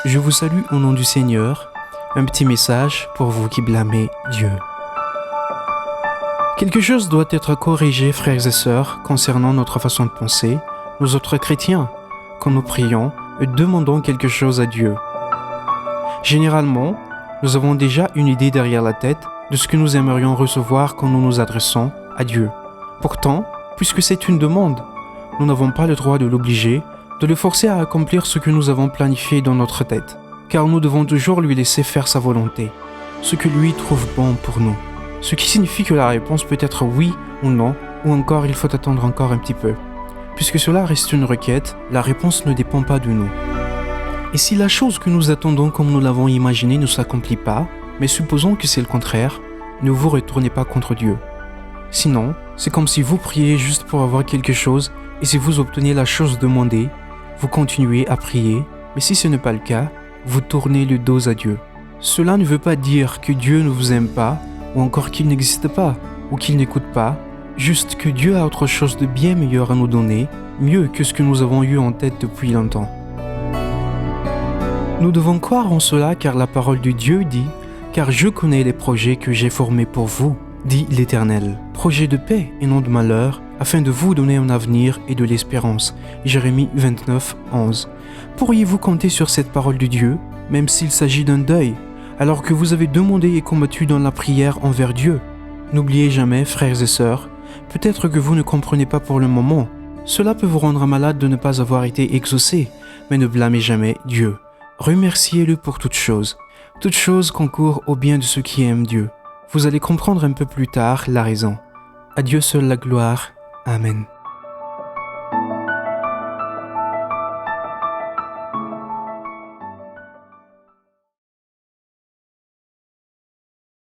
je vous salue au nom du Seigneur. Un petit message pour vous qui blâmez Dieu. Quelque chose doit être corrigé, frères et sœurs, concernant notre façon de penser, nous autres chrétiens, quand nous prions et demandons quelque chose à Dieu. Généralement, nous avons déjà une idée derrière la tête de ce que nous aimerions recevoir quand nous nous adressons à Dieu. Pourtant, puisque c'est une demande, nous n'avons pas le droit de l'obliger, de le forcer à accomplir ce que nous avons planifié dans notre tête, car nous devons toujours lui laisser faire sa volonté, ce que lui trouve bon pour nous. Ce qui signifie que la réponse peut être oui ou non, ou encore il faut attendre encore un petit peu. Puisque cela reste une requête, la réponse ne dépend pas de nous. Et si la chose que nous attendons comme nous l'avons imaginé ne s'accomplit pas, mais supposons que c'est le contraire, ne vous retournez pas contre Dieu. Sinon, c'est comme si vous priez juste pour avoir quelque chose, et si vous obtenez la chose demandée, vous continuez à prier, mais si ce n'est pas le cas, vous tournez le dos à Dieu. Cela ne veut pas dire que Dieu ne vous aime pas, ou encore qu'il n'existe pas, ou qu'il n'écoute pas, juste que Dieu a autre chose de bien meilleur à nous donner, mieux que ce que nous avons eu en tête depuis longtemps. Nous devons croire en cela car la parole de Dieu dit « Car je connais les projets que j'ai formés pour vous, dit l'Éternel, projets de paix et non de malheur, afin de vous donner un avenir et de l'espérance. » Jérémie 29, 11. Pourriez-vous compter sur cette parole de Dieu, même s'il s'agit d'un deuil, alors que vous avez demandé et combattu dans la prière envers Dieu? N'oubliez jamais, frères et sœurs, peut-être que vous ne comprenez pas pour le moment. Cela peut vous rendre malade de ne pas avoir été exaucé, mais ne blâmez jamais Dieu. Remerciez-le pour toutes choses. Toutes choses concourent au bien de ceux qui aiment Dieu. Vous allez comprendre un peu plus tard la raison. À Dieu seul la gloire. Amen.